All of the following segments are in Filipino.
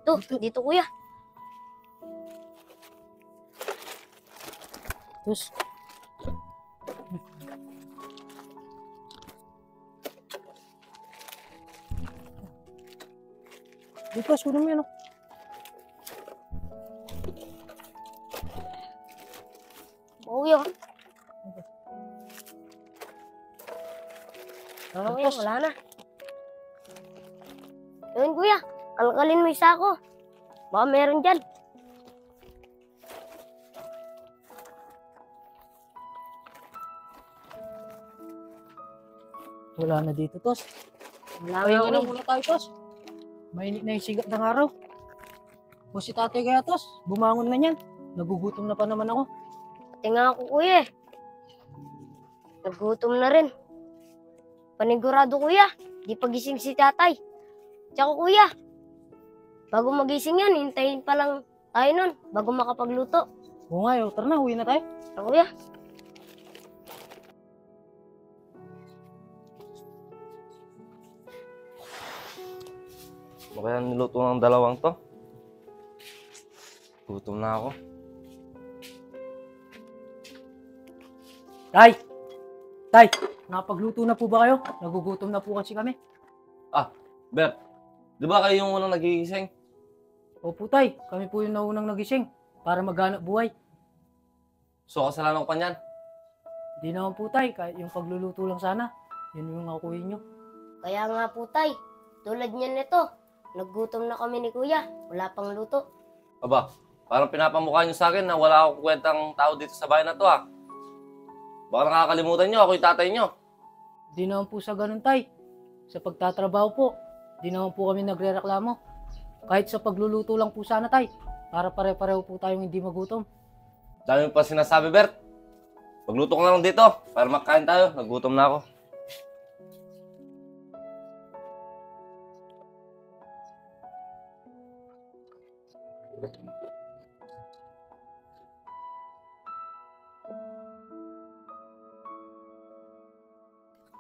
Dito kuya. Tos. Dito, suno mo yan. Kuya. Kuya, Tos. wala na. Ayun kuya, kalkalin mo isa ko. Baka meron dyan. Wala na dito, Tos. Wala Pahinga nga na kuya. muna tayo, Tos. Mainit na yung sigat ng araw. O si tatay kaya, Tos, bumangon na yan. Nagugutom na pa naman ako. Pati nga ako kuya. Nagutom na rin. Panigurado kuya, di pagising si tatay. Tsaka kuya, bago magising yan, hintayin pa lang tayo nun, bago makapagluto. Oo nga, tara na, uwi na tayo. Tara kuya. Ano kaya niluto ng dalawang to? Gutom na ako. Tay! Tay! Nakapagluto na po ba kayo? Nagugutom na po kasi kami. Bert, di ba kayo yung unang nagigising? Opo, Tay. Kami po yung naunang nagising para maghanap buhay. So, kasalanan ko pa niyan. Hindi naman po, Tay. Kahit yung pagluluto lang sana. Yun yung nakukuhin nyo. Kaya nga po tay, tulad niyan nito, naggutom na kami ni kuya, wala pang luto. Aba, parang pinapamukha niyo sa akin na wala akong kwentang tao dito sa bahay na to ah. Baka nakakalimutan niyo, ako yung tatay niyo. Hindi naman po sa ganun, Tay. Sa pagtatrabaho po, hindi naman po kami nagre-reklamo. Kahit sa pagluluto lang po sana, Tay. Para pare-pareho po tayong hindi magutom. Dami pa sinasabi, Bert. Magluto ko na lang dito para makain tayo. Nagutom na ako.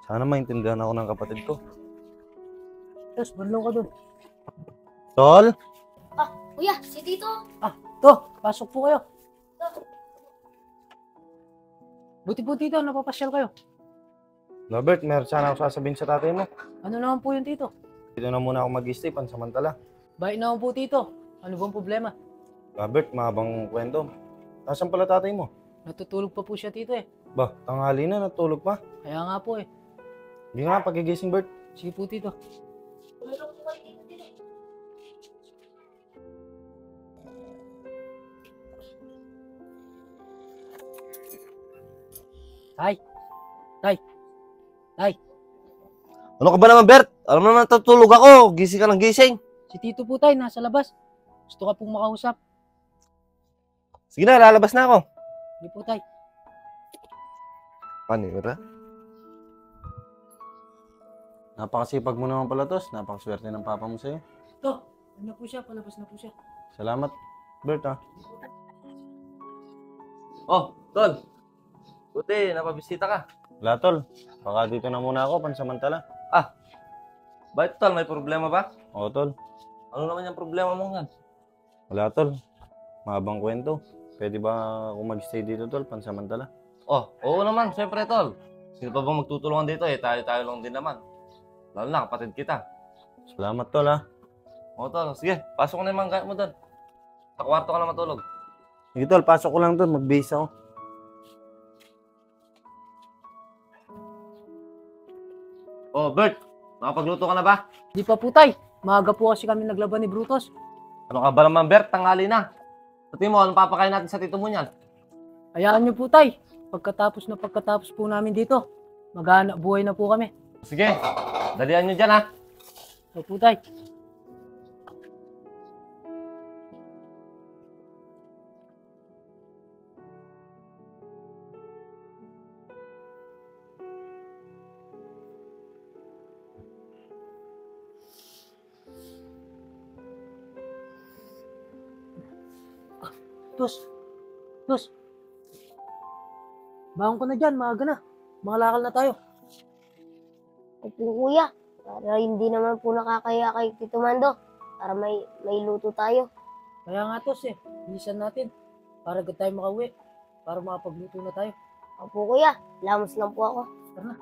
Sana maintindihan ako ng kapatid ko. Yes, banlaw ka dun. Tol? Kuya, si Tito. To, pasok po kayo. Buti po dito, napapasyal kayo. Robert, meron sana ako sasabihin sa tatay mo. Ano naman po yun, Tito? Dito na muna ako mag-stay pansamantala. Bait naman po, Tito. Ano bang problema? Robert, mahabang kwento. Nasaan pala tatay mo? Natutulog pa po siya, Tito eh. Ba, tanghali na, natulog pa. Kaya nga po eh. Hindi nga, pagigising, Bert. Sige po, Tito. Tay! Tay! Tay! Ano ka ba naman, Bert? Alam mo naman natutulog ako. Gising ka ng gising. Si Tito po, Tay, nasa labas. Gusto ka pong makausap. Sige na, lalabas na ako. Sige po, Tay. Panira? Napakasipag mo naman pala, Tos. Napakaswerte ng papa mo sa'yo. To, ano na po siya? Palabas na po siya. Salamat, Bert, ha. Oh, Tol. Buti, napabisita ka. Wala, Tol. Baka dito na muna ako, pansamantala. Bakit, Tol? May problema ba? Oo, Tol. Ano naman yung problema mo nga? Wala, Tol. Mahabang kwento. Pwede ba ako mag-stay dito, Tol, pansamantala? Oh, oo naman. Siyempre, Tol. Sino pa bang magtutulungan dito eh? Tayo-tayo lang din naman. Lalo na, kapatid kita. Salamat, Tol, ha. Oo, Tol. Sige, pasok ko na yung mga gamit mo doon. Sa kwarto ka na matulog. Sige, Tol. Pasok ko lang doon. Mag-base ako. Oh, Bert. Nakapagluto ka na ba? Di pa po, Tay. Maaga po kasi kami naglaban ni Brutus. Ano ka ba naman, Bert? Tanghali na. Sabi mo, anong papakain natin sa tito mo niyan? Hayaan niyo po, Tay. Pagkatapos po namin dito, maghanap buhay na po kami. Sige, dalian nyo dyan, ha? So po, Tay. Tos. Bangon ko na dyan, maaga na. Makalakal na tayo. Opo kuya, para hindi naman po nakakaya kay Tito Mando. para may luto tayo. Kaya nga tos bilisan natin para agad tayo makauwi, para makapagluto na tayo. Opo kuya, lamos lang po ako. Tara.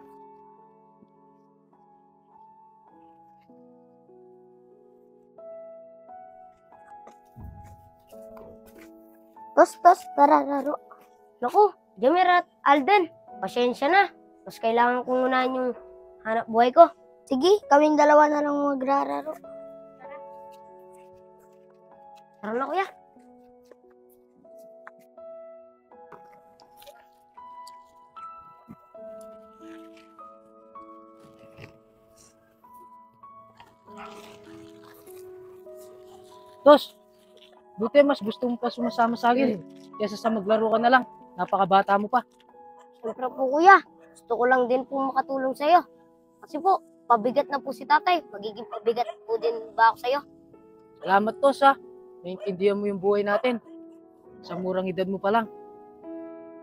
Tos, tara, laro. Naku, Jamir at Alden, pasensya na. Mas kailangan kong unahin yung hanap buhay ko. Sige, kaming dalawa na lang magrararo. Tara na kuya. Tos, buti mas gusto mo pa sumasama sa akin kaysa sa maglaro ka na lang. Napakabata mo pa. Siyempre po kuya, gusto ko lang din po makatulong sa'yo. Kasi po, pabigat na po si tatay. Magiging pabigat po din ba ako sa'yo? Salamat Tos ha. Naintindihan mo yung buhay natin. Sa murang edad mo pa lang.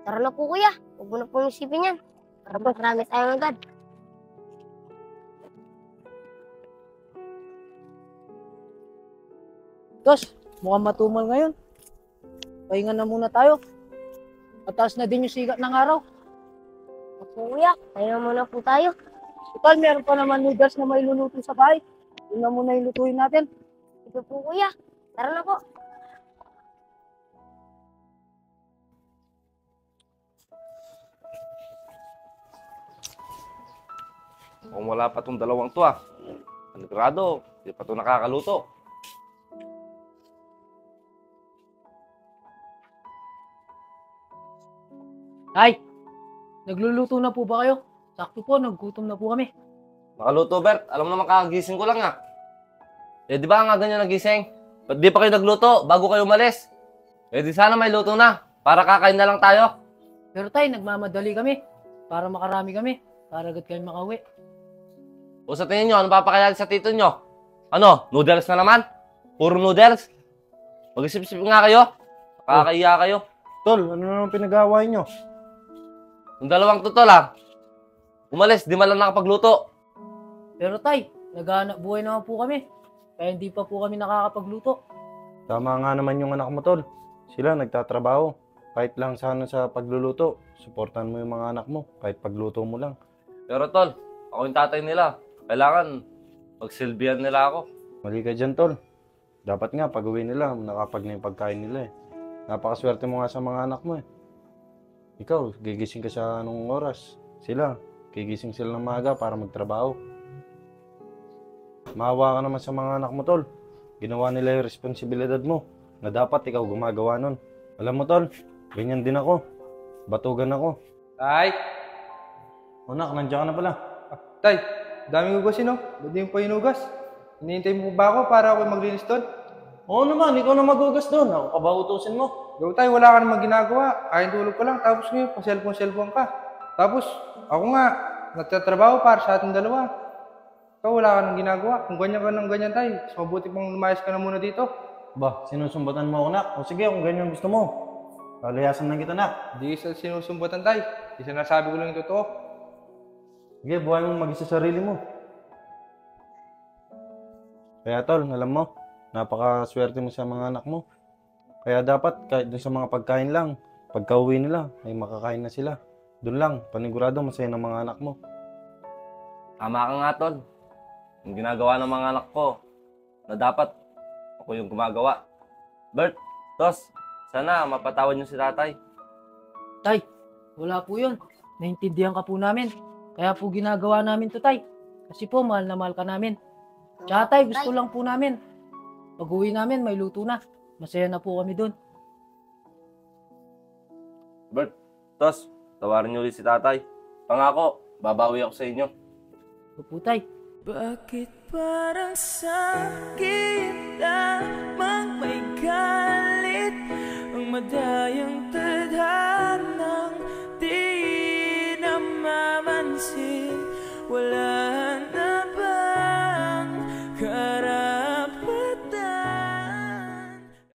Tara na po kuya, huwag mo na pong isipin yan. Para marami tayong agad. Tos, mukhang matumal ngayon. Pahinga na muna tayo. Pataas na din yung sikat ng araw. Opo kuya, tayo muna po tayo. Total, meron pa naman noodles na may luluto sa bahay. Yun na muna yung lutuin natin. Ito po kuya, tara na po. Kung wala pa tong dalawang to panigurado, hindi pa to nakakaluto. Tay, nagluluto na po ba kayo? Sakto po, naggutom na po kami. Nakaluto, Bert. Alam naman kakagising ko lang di ba nga ganyan nagising? Ba't di pa kayo nagluto bago kayo umalis? Di sana may luto na. Para kakain na lang tayo. Pero tay, nagmamadali kami. Para makarami kami. Para agad kayo makauwi. O sa tingin nyo, ano papakayali sa tito nyo? Ano? Noodles na naman? Puro noodles? Mag-isip-isip nga kayo. Nakakahiya kayo. Tol, ano naman pinag-aaway nyo? Yung dalawang tuto lang. Umalis, di man lang nakapagluto. Pero tay, naghahanap buhay naman po kami. Kaya hindi pa po kami nakakapagluto. Tama nga naman yung anak mo, Tol. Sila nagtatrabaho. Kahit lang sana sa pagluluto, suportan mo yung mga anak mo. Kahit pagluto mo lang. Pero tol, ako yung tatay nila. Kailangan magsilbihan nila ako. Mali ka dyan, Tol. Dapat nga, pag-uwi nila, nakapag na yung pagkain nila Napakaswerte mo nga sa mga anak mo Ikaw, gigising ka sa anong oras. Sila, gigising sila ng maaga para magtrabaho. Maawa ka naman sa mga anak mo, Tol. Ginawa nila yung responsibilidad mo na dapat ikaw gumagawa nun. Alam mo, Tol, ganyan din ako. Batugan ako. Tay! Anak, nandiyan ka na pala. Tay, daming hugasin Ba't di mo pa hinugas? Hinihintay mo ba ako para ako maglinis doon? Oo naman, ikaw na magugas doon. Ako ka ba utusin mo? Gaw tay, wala ka namang ginagawa. Kain tulog ka lang, tapos ngayon, pa-cellphone ka. Tapos, ako nga, nagtatrabaho para sa ating dalawa. Ikaw, wala ka nang ginagawa. Kung ganyan ka ng ganyan, tay, mas mabuti pang lumayas ka na muna dito. Ba, sinusumbatan mo ako, nak? O sige, kung ganyan gusto mo. Lalayasan na kita, nak. Di sa sinusumbatan, tay. Di sa nasabi ko lang yung totoo. Sige, buhay mong mag-isa sarili mo. Kaya, Tol, alam mo, napakaswerte mo sa mga anak mo. Kaya dapat, kahit dun sa mga pagkain lang, pagka-uwi nila, ay makakain na sila. Doon lang, panigurado masaya ng mga anak mo. Tama ka nga, tol. Yung ginagawa ng mga anak ko, na dapat ako yung gumagawa. Bert, Tos, sana mapatawad niyo si tatay. Tay, wala po yun. Naintindihan ka po namin. Kaya po ginagawa namin to, tay. Kasi po, mahal na mahal ka namin. Tsaka tay, gusto lang po namin. Pag-uwi namin, may luto na. Masaya na po kami doon. Bert, Tos, tawarin niyo ulit si tatay. Pangako, babawi ako sa inyo. Opo, tay. Bakit parang sa'kin lamang may galit ang madayang tadhanang di namamansin? Wala